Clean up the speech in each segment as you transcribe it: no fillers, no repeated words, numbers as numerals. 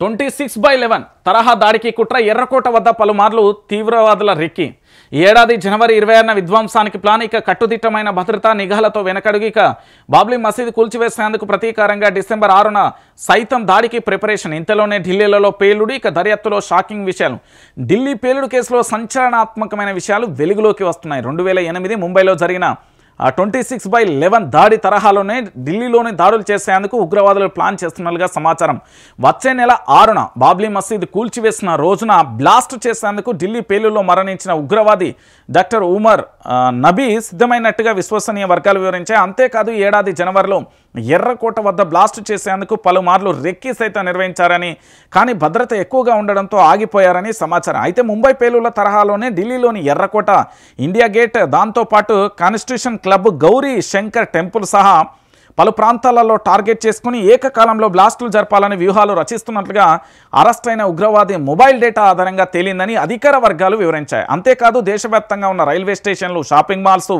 26/11 తరహా దాడికి కుట్ర ఎర్రకోట వద్ద పలుమార్లు తీవ్రవాదుల రెక్కి ఏడాది జనవరి 26న విధ్వంసానికి ప్లాన్ ఇక కట్టుదిట్టమైన భద్రతా నిఘాలతో వెనకడుగు ఇక బాబ్లీ మసీదు కూల్చివేసేందుకు ప్రతీకారంగా డిసెంబర్ 6న సైతం దాడికి ప్రిపరేషన్ ఇంతలోనే ఢిల్లీలో పేలుడు ఇక దర్యాప్తులో షాకింగ్ విషయాలు ఢిల్లీ పేలుడు కేసులో సంచలనాత్మకమైన విషయాలు వెలుగులోకి వస్తున్నాయి 2008 ముంబైలో జరిగిన 26/11 దాడి తరహాలోనే ఢిల్లీలోని దాడులు చేసేందుకు ఉగ్రవాదులు ప్లాన్ చేస్తున్నట్లుగా సమాచారం వచ్చే నెల 6న బాబ్లీ మసీదు కూల్చివేసిన రోజున బ్లాస్ట్ చేసేందుకు ఢిల్లీ పేలుల్లో మరణించిన ఉగ్రవాది డాక్టర్ ఉమర్ నబీ సిద్ధమైనట్టుగా విశ్వసనీయ వర్గాలు వివరించాయి అంతేకాదు ఏడాది జనవరిలో ఎర్రకోట వద్ద బ్లాస్ట్ చేసేందుకు పలుమార్లు రెక్కి సైతం నిర్వహించారని కానీ భద్రత ఎక్కువగా ఉండడంతో ఆగిపోయారని సమాచారం అయితే ముంబై పేలుళ్ల తరహాలోనే ఢిల్లీలోని ఎర్రకోట ఇండియా గేట్ దాంతోపాటు constitution club Gauri Shankar temple సహా పలు ప్రాంతాలలో టార్గెట్ చేసుకుని ఏకకాలంలో బ్లాస్టులు జరపాలని వ్యూహాలు రచిస్తున్నట్లుగా అరెస్ట్ అయిన ఉగ్రవాది మొబైల్ డేటా ఆధారంగా తేలిందని అధికార వర్గాలు వివరించాయి అంతేకాదు దేశవ్యాప్తంగా ఉన్న రైల్వే స్టేషన్లు షాపింగ్ మాల్స్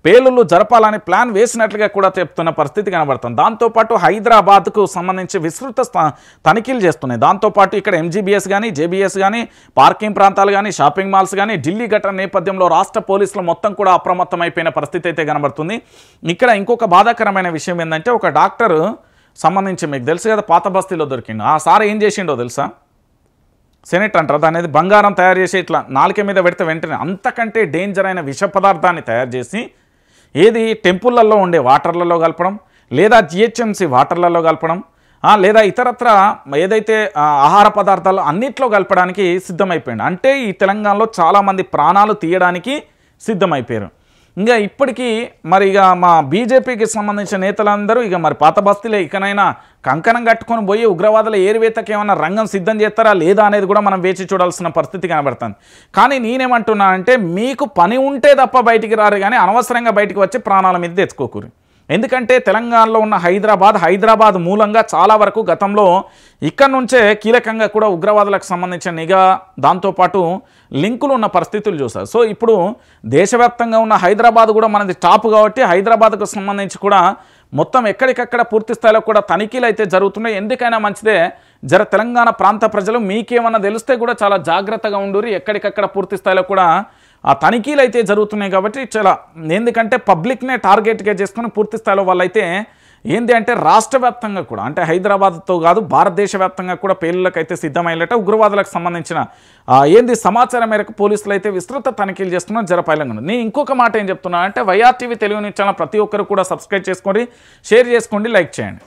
పేలుళ్లు జరపాలని ప్లాన్ వేసినట్లుగా కూడా చెప్తున్న పరిస్థితి కనబడుతుంది దాంతోపాటు హైదరాబాద్కు సంబంధించి విస్తృత తనిఖీలు చేస్తున్నాయి దాంతోపాటు ఇక్కడ ఎంజీబీఎస్ కానీ జేబీఎస్ కానీ పార్కింగ్ ప్రాంతాలు కానీ షాపింగ్ మాల్స్ కానీ ఢిల్లీ ఘటన నేపథ్యంలో రాష్ట్ర పోలీసులు మొత్తం కూడా అప్రమత్తమైపోయిన పరిస్థితి అయితే కనబడుతుంది ఇక్కడ ఇంకొక బాధాకరమైన విషయం ఏంటంటే ఒక డాక్టర్ సంబంధించి మీకు తెలుసు కదా పాత బస్తీలో దొరికిండు ఆ సార్ ఏం చేసిండో తెలుసా సెనెట్ అంటారు దాని బంగారం తయారు చేసి ఇట్లా నాలుక మీద పెడితే వెంటనే అంతకంటే డేంజర్ అయిన విష పదార్థాన్ని తయారు చేసి ఏది టెంపుల్లలో ఉండే వాటర్లలో కలపడం లేదా జిహెచ్ఎంసీ వాటర్లలో కలపడం లేదా ఇతరత్ర ఏదైతే ఆహార పదార్థాలు అన్నిట్లో కలపడానికి సిద్ధమైపోయింది అంటే ఈ తెలంగాణలో చాలామంది ప్రాణాలు తీయడానికి సిద్ధమైపోయారు ఇంకా ఇప్పటికీ మరి ఇక మా బీజేపీకి సంబంధించిన నేతలందరూ ఇక మరి పాత బస్తీలో ఇకనైనా కంకణం కట్టుకొని పోయి ఉగ్రవాదుల ఏరువేతకి ఏమైనా రంగం సిద్ధం చేస్తారా లేదా అనేది కూడా మనం వేచి చూడాల్సిన పరిస్థితి కనబడుతుంది కానీ నేనేమంటున్నా అంటే మీకు పని ఉంటే తప్ప బయటికి రారు కానీ అనవసరంగా బయటికి వచ్చి ప్రాణాల మీద తెచ్చుకోకూరు ఎందుకంటే తెలంగాణలో ఉన్న హైదరాబాద్ మూలంగా చాలా వరకు గతంలో ఇక్కడి నుంచే కీలకంగా కూడా ఉగ్రవాదులకు సంబంధించిన నిఘా దాంతోపాటు లింకులు ఉన్న పరిస్థితులు చూస్తారు సో ఇప్పుడు దేశవ్యాప్తంగా ఉన్న హైదరాబాద్ కూడా మనది టాప్ కాబట్టి హైదరాబాద్కు సంబంధించి కూడా మొత్తం ఎక్కడికక్కడ పూర్తి స్థాయిలో కూడా తనిఖీలు అయితే జరుగుతున్నాయి ఎందుకైనా మంచిదే జర తెలంగాణ ప్రాంత ప్రజలు మీకేమన్నా తెలిస్తే కూడా చాలా జాగ్రత్తగా ఉండురు ఎక్కడికక్కడ పూర్తి స్థాయిలో కూడా ఆ తనిఖీలు అయితే జరుగుతున్నాయి కాబట్టి చాలా ఎందుకంటే పబ్లిక్నే టార్గెట్గా చేసుకుని పూర్తి స్థాయిలో వాళ్ళైతే ఏంటి అంటే రాష్ట్ర వ్యాప్తంగా కూడా అంటే హైదరాబాద్తో కాదు భారతదేశ వ్యాప్తంగా కూడా పేలుళ్ళకైతే సిద్ధమయ్యేట ఉగ్రవాదులకు సంబంధించిన ఏంది సమాచారం మేరకు పోలీసులు అయితే విస్తృత తనిఖీలు చేస్తున్నారు జరపాలంగా నేను ఇంకొక మాట ఏం చెప్తున్నా అంటే వైఆర్టీవీ తెలుగు న్యూస్ ఛానల్ ప్రతి ఒక్కరు కూడా సబ్స్క్రైబ్ చేసుకోండి షేర్ చేసుకోండి లైక్ చేయండి